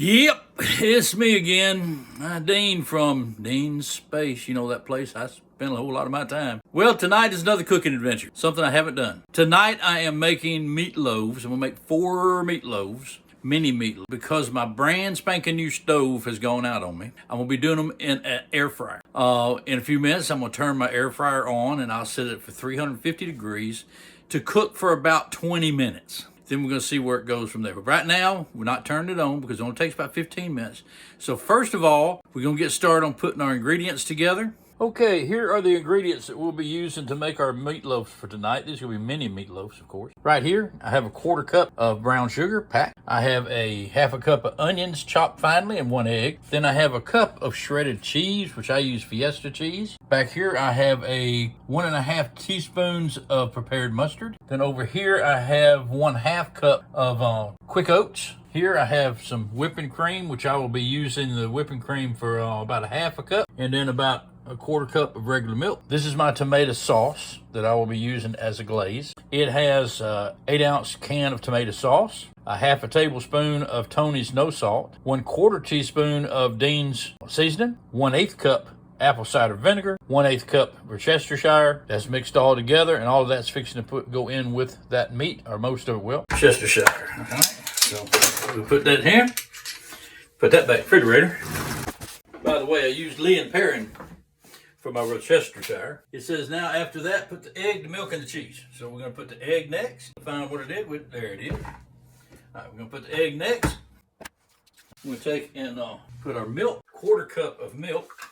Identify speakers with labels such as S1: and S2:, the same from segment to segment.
S1: Yep, it's me again. Dean from Dean's Space. You know that place I spend a whole lot of my time. Well, tonight is another cooking adventure, something I haven't done. Tonight I am making meatloaves. I'm gonna make 4 meatloaves, mini meatloaves, because my brand spanking new stove has gone out on me. I'm gonna be doing them in an air fryer. In a few minutes, I'm gonna turn my air fryer on and I'll set it for 350 degrees to cook for about 20 minutes. Then we're going to see where it goes from there. But right now, we're not turning it on because it only takes about 15 minutes. So first of all, we're going to get started on putting our ingredients together. Okay, here are the ingredients that we'll be using to make our meatloaves for tonight. These are going to be mini meatloaves, of course. Right here, I have a 1/4 cup of brown sugar packed. I have a 1/2 cup of onions chopped finely and 1 egg. Then I have a cup of shredded cheese, which I use Fiesta cheese. Back here, I have a 1½ teaspoons of prepared mustard. Then over here, I have 1/2 cup of quick oats. Here I have some whipping cream, which I will be using the whipping cream for about 1/2 cup. And then about a 1/4 cup of regular milk. This is my tomato sauce that I will be using as a glaze. It has 8-ounce can of tomato sauce, a 1/2 tablespoon of Tony's no salt, 1/4 teaspoon of Dean's seasoning, 1/8 cup apple cider vinegar, 1/8 cup Worcestershire. That's mixed all together, and all of that's fixing to go in with that meat, or most of it will. Worcestershire. All right, so we put that here. Put that back in the refrigerator. By the way, I used Lee and Perrin for my Worcestershire. It says now after that, put the egg, the milk, and the cheese. So we're going to put the egg next. Find what it did with. There it is. All right, we're going to put the egg next. We're going to take and put our milk, 1/4 cup of milk.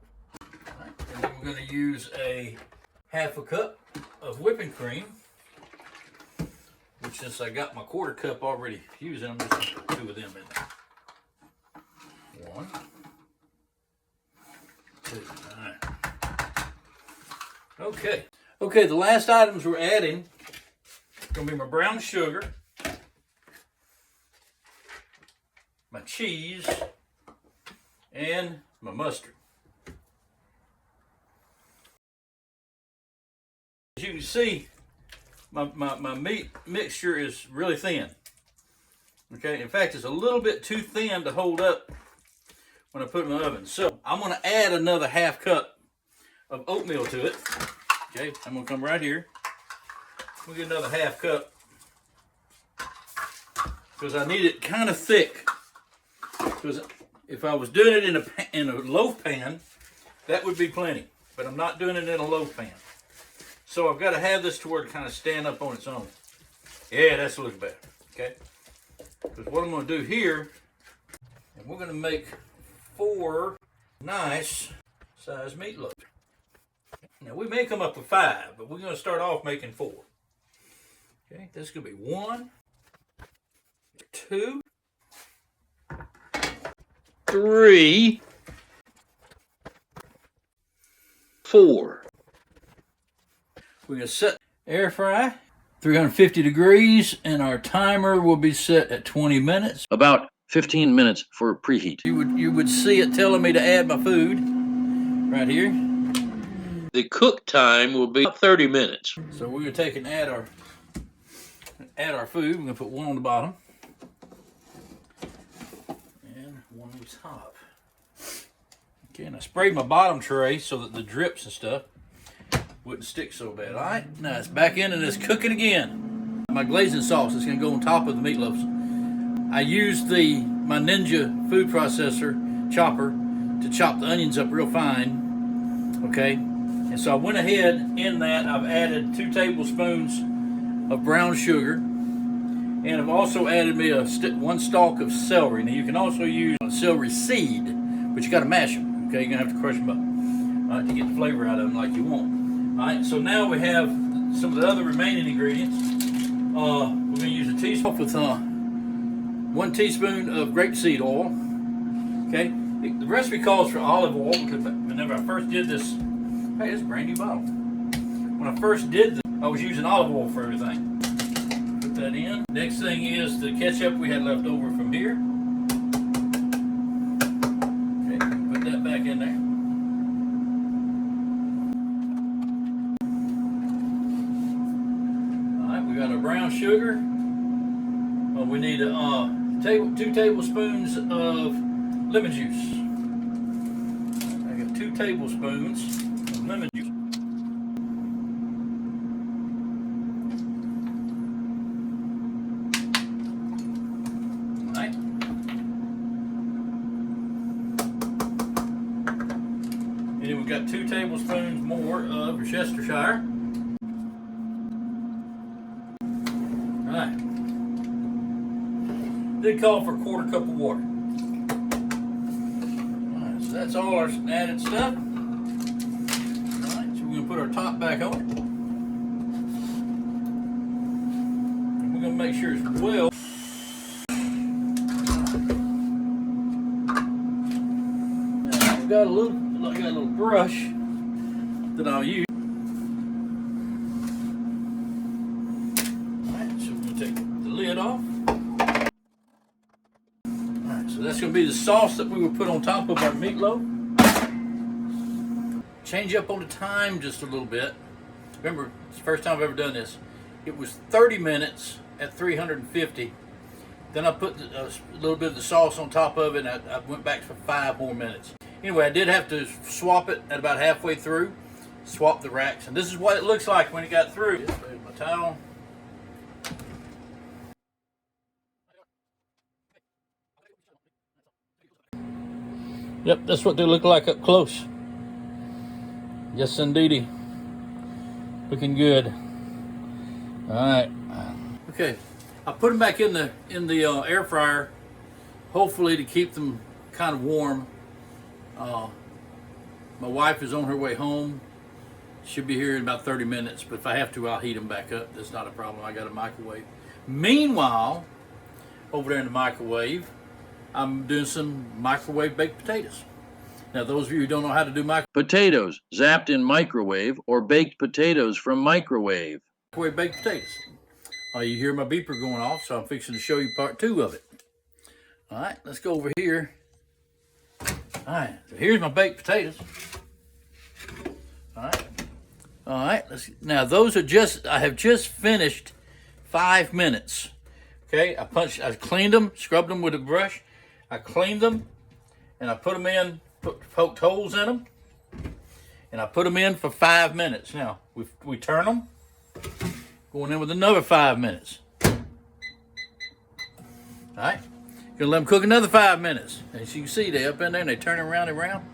S1: All right, and then we're going to use a 1/2 cup of whipping cream. Which, since I got my 1/4 cup already using, I'm just going to put 2 of them in there. 1, 2. All right. Okay, the last items we're adding are going to be my brown sugar, my cheese, and my mustard. As you can see, my meat mixture is really thin. Okay, in fact, it's a little bit too thin to hold up when I put it in the oven. So I'm going to add another 1/2 cup of oatmeal to it. Okay, I'm going to come right here. We'll get another 1/2 cup because I need it kind of thick. Because if I was doing it in a loaf pan, that would be plenty. But I'm not doing it in a loaf pan. So I've got to have this to where it kind of stand up on its own. Yeah, that's looking better. Okay, because what I'm going to do here, and we're going to make 4 nice size meatloaves. Now we may come up with 5, but we're going to start off making 4. Okay, this is going to be 1, 2, 3, 4. We're going to set air fry 350 degrees, and our timer will be set at 20 minutes.
S2: About 15 minutes for preheat.
S1: You would see it telling me to add my food right here.
S2: The cook time will be 30 minutes.
S1: So we're going to take and add our food. We're going to put 1 on the bottom and 1 on the top. Okay, and I sprayed my bottom tray so that the drips and stuff wouldn't stick so bad. All right, now it's back in and it's cooking again. My glazing sauce is going to go on top of the meatloaves. I used my Ninja food processor chopper to chop the onions up real fine. Okay, and so I went ahead in that. I've added 2 tablespoons of brown sugar, and I've also added me 1 stalk of celery. Now you can also use celery seed, but you got to mash them. Okay, you're gonna have to crush them up, all right, to get the flavor out of them like you want. All right, so now we have some of the other remaining ingredients. We're going to use a teaspoon with 1 teaspoon of grapeseed oil. Okay, the recipe calls for olive oil because whenever I first did this, hey, it's a brand new bottle. When I first did this, I was using olive oil for everything. Put that in. Next thing is the ketchup we had left over from here. Okay, put that back in there. Brown sugar. We need 2 tablespoons of lemon juice. I got 2 tablespoons of lemon juice. Alright. And then we've got 2 tablespoons more of Worcestershire. Alright. Did call for a 1/4 cup of water. Alright, so that's all our added stuff. Alright, so we're going to put our top back on it. And we're going to make sure it's well. Now, I've got a little brush that I'll use. Alright, so we're going to take the lid off. So that's going to be the sauce that we will put on top of our meatloaf. Change up on the time just a little bit. Remember, it's the first time I've ever done this. It was 30 minutes at 350. Then I put a little bit of the sauce on top of it, and I went back for 5 more minutes. Anyway, I did have to swap it at about halfway through, swap the racks. And this is what it looks like when it got through. There's my towel. Yep, that's what they look like up close. Yes, indeedy. Looking good. All right. Okay, I put them back in the air fryer, hopefully to keep them kind of warm. My wife is on her way home. She'll be here in about 30 minutes, but if I have to, I'll heat them back up. That's not a problem. I got a microwave. Meanwhile, over there in the microwave, I'm doing some microwave baked potatoes. Now, those of you who don't know how to do
S2: Potatoes zapped in microwave or baked potatoes from microwave.
S1: microwave baked potatoes. You hear my beeper going off, so I'm fixing to show you part 2 of it. All right, let's go over here. All right, so here's my baked potatoes. All right. Now those are I have just finished 5 minutes. Okay, I cleaned them, scrubbed them with a brush. I cleaned them, and I put them in, poked holes in them, and I put them in for 5 minutes. Now we turn them, going in with another 5 minutes. All right, gonna let them cook another 5 minutes. As you can see, they up in there and they turn around and around.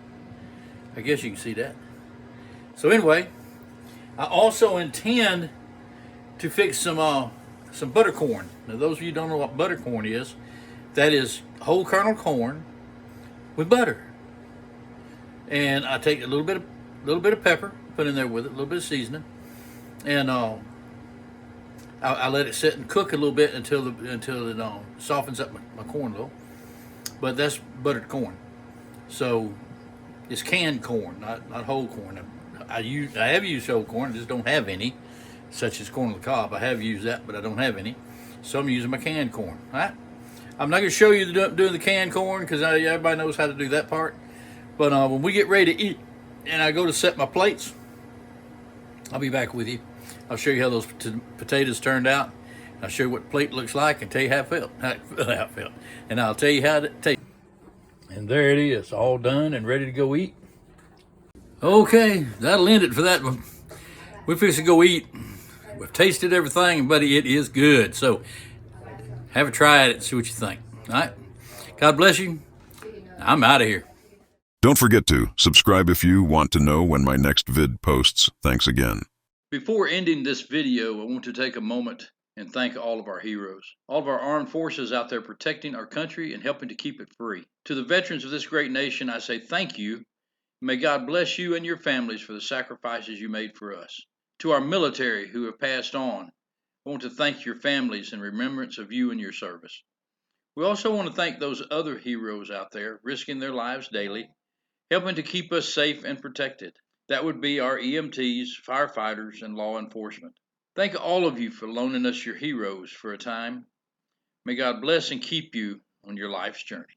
S1: I guess you can see that. So anyway, I also intend to fix some buttercorn. Now, those of you who don't know what buttercorn is, that is whole kernel corn with butter. And I take a little bit of pepper, put in there with it, a little bit of seasoning, and I let it sit and cook a little bit until it softens up my corn a little. But that's buttered corn, so it's canned corn, not whole corn. I have used whole corn, I just don't have any, such as corn on the cob. I have used that, but I don't have any, so I'm using my canned corn. All right, I'm not going to show you doing the canned corn because everybody knows how to do that part. But when we get ready to eat and I go to set my plates, I'll be back with you. I'll show you how those potatoes turned out. I'll show you what the plate looks like and tell you how it felt. And I'll tell you how it tastes. And there it is, all done and ready to go eat. Okay, that'll end it for that one. We're fixing to go eat. We've tasted everything, buddy, it is good. So have a try at it and see what you think. All right, God bless you. I'm out of here.
S3: Don't forget to subscribe if you want to know when my next vid posts. Thanks again.
S1: Before ending this video, I want to take a moment and thank all of our heroes, all of our armed forces out there protecting our country and helping to keep it free. To the veterans of this great nation, I say thank you. May God bless you and your families for the sacrifices you made for us. To our military who have passed on, I want to thank your families in remembrance of you and your service. We also want to thank those other heroes out there risking their lives daily, helping to keep us safe and protected. That would be our EMTs, firefighters, and law enforcement. Thank all of you for loaning us your heroes for a time. May God bless and keep you on your life's journey.